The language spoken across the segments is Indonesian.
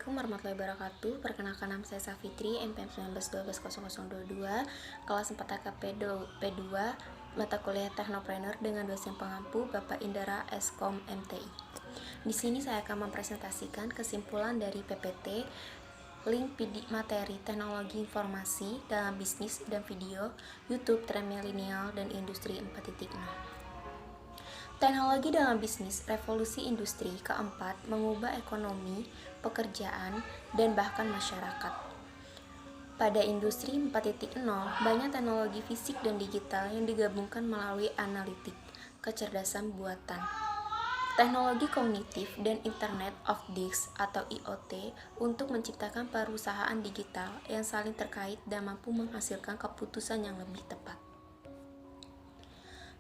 Assalamualaikum warahmatullahi wabarakatuh. Perkenalkan nama saya Safitri, NPM 19120022, kelas 4 AKP P2, mata kuliah Teknopreneur dengan dosen pengampu Bapak Indra Eskom MTI. Di sini saya akan mempresentasikan kesimpulan dari PPT, link materi teknologi informasi dalam bisnis dan video, YouTube tren milenial dan industri 4.0. Teknologi dalam bisnis, revolusi industri keempat mengubah ekonomi, pekerjaan, dan bahkan masyarakat. Pada industri 4.0, banyak teknologi fisik dan digital yang digabungkan melalui analitik, kecerdasan buatan, teknologi kognitif, dan Internet of Things atau IoT untuk menciptakan perusahaan digital yang saling terkait dan mampu menghasilkan keputusan yang lebih tepat.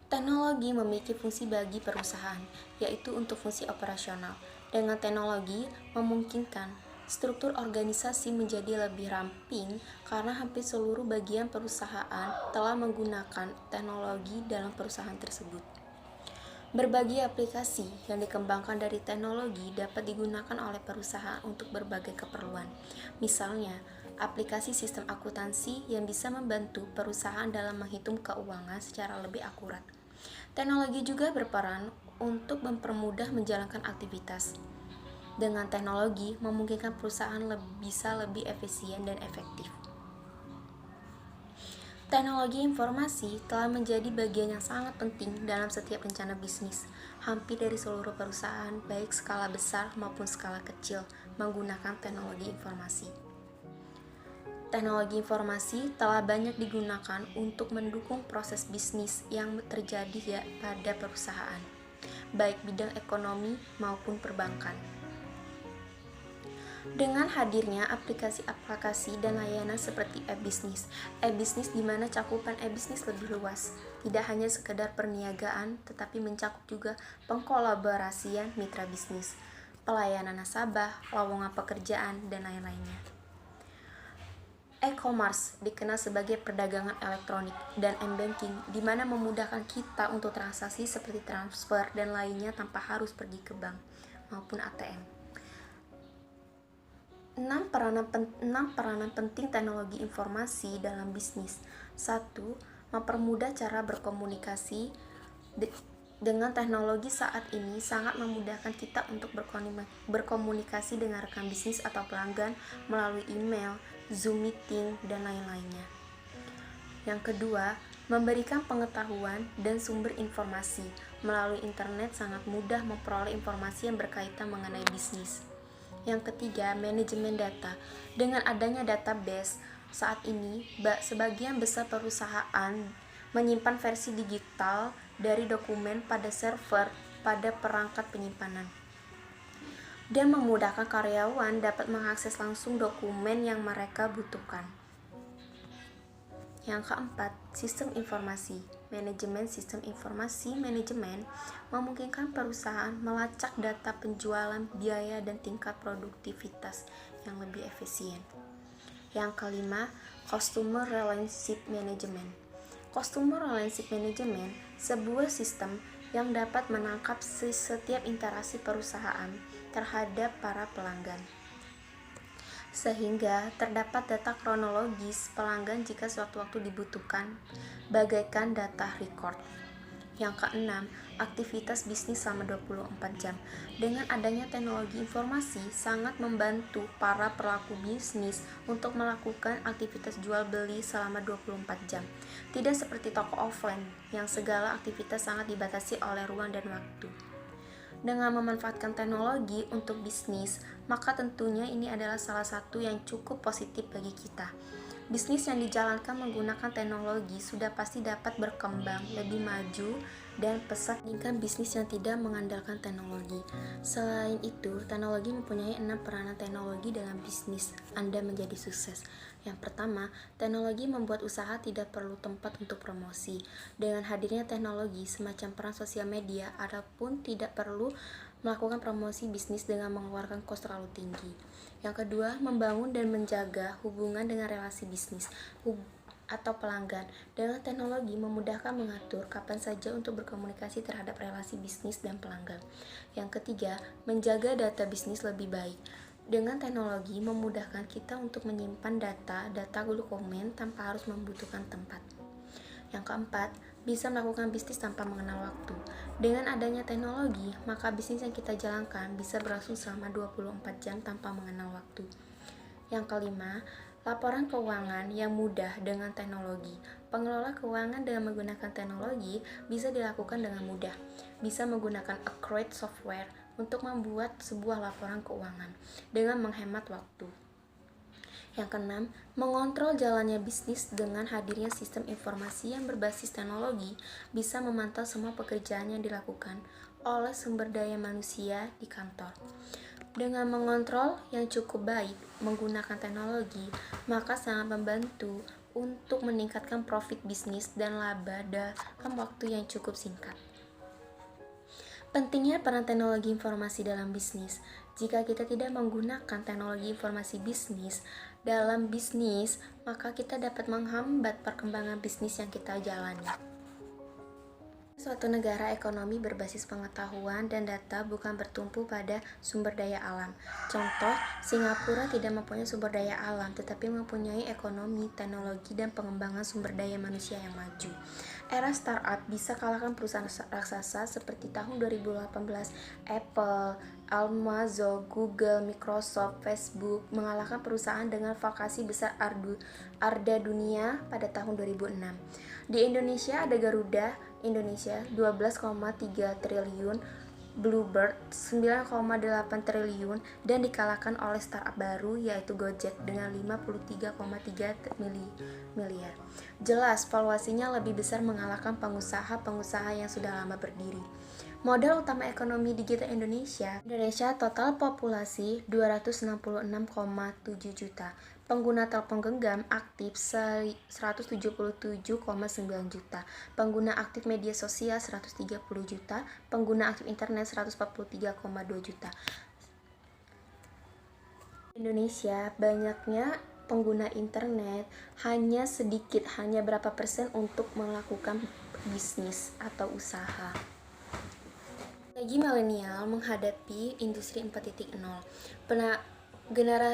Teknologi memiliki fungsi bagi perusahaan, yaitu untuk fungsi operasional. Dengan teknologi memungkinkan struktur organisasi menjadi lebih ramping karena hampir seluruh bagian perusahaan telah menggunakan teknologi dalam perusahaan tersebut. Berbagai aplikasi yang dikembangkan dari teknologi dapat digunakan oleh perusahaan untuk berbagai keperluan. Misalnya, aplikasi sistem akuntansi yang bisa membantu perusahaan dalam menghitung keuangan secara lebih akurat. Teknologi juga berperan untuk mempermudah menjalankan aktivitas. Dengan teknologi, memungkinkan perusahaan bisa lebih efisien dan efektif. Teknologi informasi telah menjadi bagian yang sangat penting dalam setiap rencana bisnis. Hampir dari seluruh perusahaan, baik skala besar maupun skala kecil, menggunakan teknologi informasi. Teknologi informasi telah banyak digunakan untuk mendukung proses bisnis yang terjadi pada perusahaan, baik bidang ekonomi maupun perbankan. Dengan hadirnya aplikasi-aplikasi dan layanan seperti e-bisnis di mana cakupan e-bisnis lebih luas, tidak hanya sekedar perniagaan, tetapi mencakup juga pengkolaborasian mitra bisnis, pelayanan nasabah, lowongan pekerjaan, dan lain-lainnya. E-commerce dikenal sebagai perdagangan elektronik dan m-banking di mana memudahkan kita untuk transaksi seperti transfer dan lainnya tanpa harus pergi ke bank maupun ATM. 6 peranan penting teknologi informasi dalam bisnis. 1. Mempermudah cara berkomunikasi. Dengan teknologi saat ini sangat memudahkan kita untuk berkomunikasi dengan rekan bisnis atau pelanggan melalui email, Zoom meeting, dan lain-lainnya. Yang kedua, memberikan pengetahuan dan sumber informasi. Melalui internet sangat mudah memperoleh informasi yang berkaitan mengenai bisnis. Yang ketiga, manajemen data. Dengan adanya database, saat ini sebagian besar perusahaan menyimpan versi digital dari dokumen pada server pada perangkat penyimpanan dan memudahkan karyawan dapat mengakses langsung dokumen yang mereka butuhkan. Yang keempat, sistem informasi manajemen. Sistem informasi manajemen memungkinkan perusahaan melacak data penjualan, biaya, dan tingkat produktivitas yang lebih efisien. Yang kelima, customer relationship management. Customer relationship management sebuah sistem yang dapat menangkap setiap interaksi perusahaan terhadap para pelanggan, sehingga terdapat data kronologis pelanggan jika sewaktu-waktu dibutuhkan, bagaikan data record. Yang keenam, aktivitas bisnis selama 24 jam. Dengan adanya teknologi informasi sangat membantu para pelaku bisnis untuk melakukan aktivitas jual beli selama 24 jam. Tidak seperti toko offline yang segala aktivitas sangat dibatasi oleh ruang dan waktu. Dengan memanfaatkan teknologi untuk bisnis, maka tentunya ini adalah salah satu yang cukup positif bagi kita. Bisnis yang dijalankan menggunakan teknologi sudah pasti dapat berkembang lebih maju dan pesat dibandingkan bisnis yang tidak mengandalkan teknologi. Selain itu, teknologi mempunyai 6 peranan teknologi dalam bisnis Anda menjadi sukses. Yang pertama, teknologi membuat usaha tidak perlu tempat untuk promosi. Dengan hadirnya teknologi semacam peran sosial media, ataupun tidak perlu melakukan promosi bisnis dengan mengeluarkan kos terlalu tinggi. Yang kedua, membangun dan menjaga hubungan dengan relasi bisnis atau pelanggan. Dengan teknologi memudahkan mengatur kapan saja untuk berkomunikasi terhadap relasi bisnis dan pelanggan. Yang ketiga, menjaga data bisnis lebih baik. Dengan teknologi memudahkan kita untuk menyimpan data dokumen tanpa harus membutuhkan tempat. Yang keempat, bisa melakukan bisnis tanpa mengenal waktu. Dengan adanya teknologi, maka bisnis yang kita jalankan bisa berlangsung selama 24 jam tanpa mengenal waktu. Yang kelima, laporan keuangan yang mudah dengan teknologi. Pengelola keuangan dengan menggunakan teknologi bisa dilakukan dengan mudah. Bisa menggunakan Accurate software untuk membuat sebuah laporan keuangan dengan menghemat waktu. Yang keenam, mengontrol jalannya bisnis dengan hadirnya sistem informasi yang berbasis teknologi bisa memantau semua pekerjaan yang dilakukan oleh sumber daya manusia di kantor. Dengan mengontrol yang cukup baik menggunakan teknologi, maka sangat membantu untuk meningkatkan profit bisnis dan laba dalam waktu yang cukup singkat. Pentingnya peran teknologi informasi dalam bisnis. Jika kita tidak menggunakan teknologi informasi bisnis dalam bisnis, maka kita dapat menghambat perkembangan bisnis yang kita jalani. Suatu negara ekonomi berbasis pengetahuan dan data bukan bertumpu pada sumber daya alam. Contoh, Singapura tidak mempunyai sumber daya alam, tetapi mempunyai ekonomi, teknologi, dan pengembangan sumber daya manusia yang maju. Era startup bisa kalahkan perusahaan raksasa seperti tahun 2018, Apple, Amazon, Google, Microsoft, Facebook mengalahkan perusahaan dengan valuasi besar Arda Dunia pada tahun 2006. Di Indonesia ada Garuda Indonesia 12,3 triliun, Bluebird 9,8 triliun dan dikalahkan oleh startup baru yaitu Gojek dengan 53,3 miliar. Jelas valuasinya lebih besar mengalahkan pengusaha-pengusaha yang sudah lama berdiri. Modal utama ekonomi digital Indonesia total populasi 266,7 juta. Pengguna telepon genggam aktif 177,9 juta. Pengguna aktif media sosial 130 juta. Pengguna aktif internet 143,2 juta. Indonesia banyaknya pengguna internet hanya sedikit, hanya berapa persen untuk melakukan bisnis atau usaha. Bagi milenial menghadapi industri 4.0,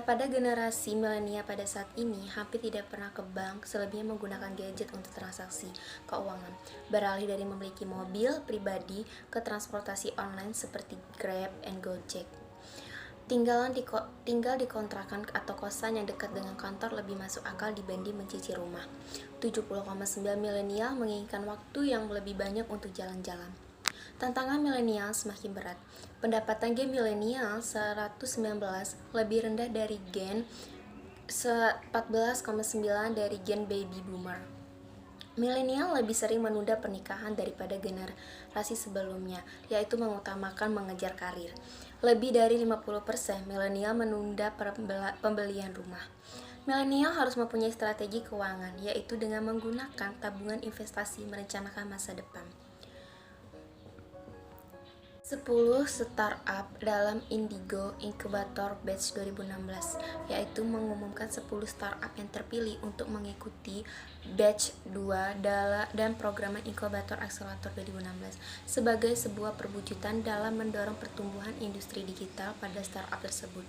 pada generasi milenial pada saat ini hampir tidak pernah ke bank, selebihnya menggunakan gadget untuk transaksi keuangan. Beralih dari memiliki mobil pribadi ke transportasi online seperti Grab and Gojek. Tinggal di kontrakan atau kosan yang dekat dengan kantor lebih masuk akal dibanding mencicil rumah. 70,9 milenial menginginkan waktu yang lebih banyak untuk jalan-jalan. Tantangan milenial semakin berat. Pendapatan gen milenial 119 lebih rendah dari gen 14,9 dari gen baby boomer. Milenial lebih sering menunda pernikahan daripada generasi sebelumnya, yaitu mengutamakan mengejar karir. Lebih dari 50% milenial menunda pembelian rumah. Milenial harus mempunyai strategi keuangan, yaitu dengan menggunakan tabungan investasi merencanakan masa depan. 10 startup dalam Indigo Incubator Batch 2016, yaitu mengumumkan 10 startup yang terpilih untuk mengikuti Batch 2 dan program Incubator Accelerator 2016 sebagai sebuah perwujudan dalam mendorong pertumbuhan industri digital pada startup tersebut.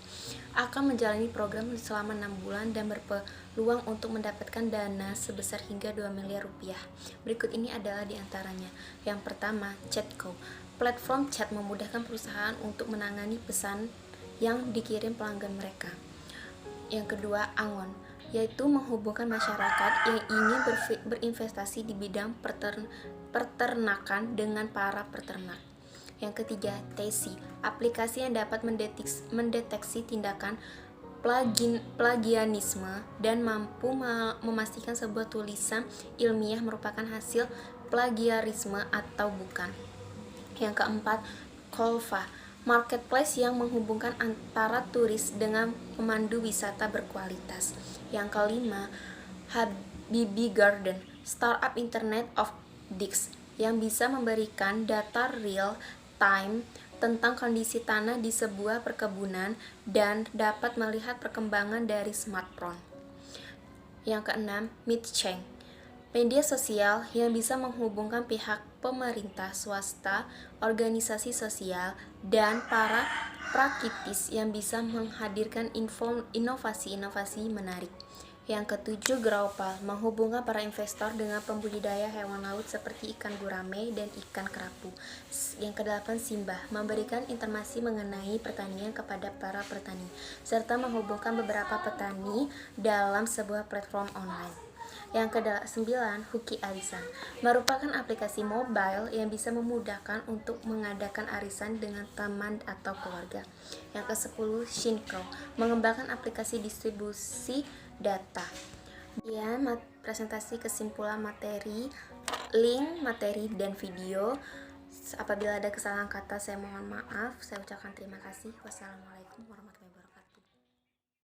Akan menjalani program selama 6 bulan dan berpeluang untuk mendapatkan dana sebesar hingga 2 miliar rupiah. Berikut ini adalah diantaranya. Yang pertama, Chatco. Platform chat memudahkan perusahaan untuk menangani pesan yang dikirim pelanggan mereka. Yang kedua, Angon, yaitu menghubungkan masyarakat yang ingin berinvestasi di bidang peternakan dengan para peternak. Yang ketiga, Tesi, aplikasi yang dapat mendeteksi tindakan plagianisme dan mampu memastikan sebuah tulisan ilmiah merupakan hasil plagiarisme atau bukan. Yang keempat, Kolva, marketplace yang menghubungkan antara turis dengan pemandu wisata berkualitas. Yang kelima, Habibi Garden, startup Internet of Things yang bisa memberikan data real time tentang kondisi tanah di sebuah perkebunan dan dapat melihat perkembangan dari smartphone. Yang keenam, Meetcheng, Media sosial yang bisa menghubungkan pihak pemerintah, swasta, organisasi sosial, dan para praktis yang bisa menghadirkan inovasi-inovasi menarik. Yang ketujuh, Graupal menghubungkan para investor dengan pembudidaya hewan laut seperti ikan gurame dan ikan kerapu. Yang kedelapan, Simbah memberikan informasi mengenai pertanian kepada para petani, serta menghubungkan beberapa petani dalam sebuah platform online. Yang ke-9, Huki Arisan merupakan aplikasi mobile yang bisa memudahkan untuk mengadakan arisan dengan teman atau keluarga. Yang ke-10, Shinko mengembangkan aplikasi distribusi data. Ya, presentasi kesimpulan materi, link materi dan video. Apabila ada kesalahan kata, saya mohon maaf. Saya ucapkan terima kasih. Wassalamualaikum warahmatullahi wabarakatuh.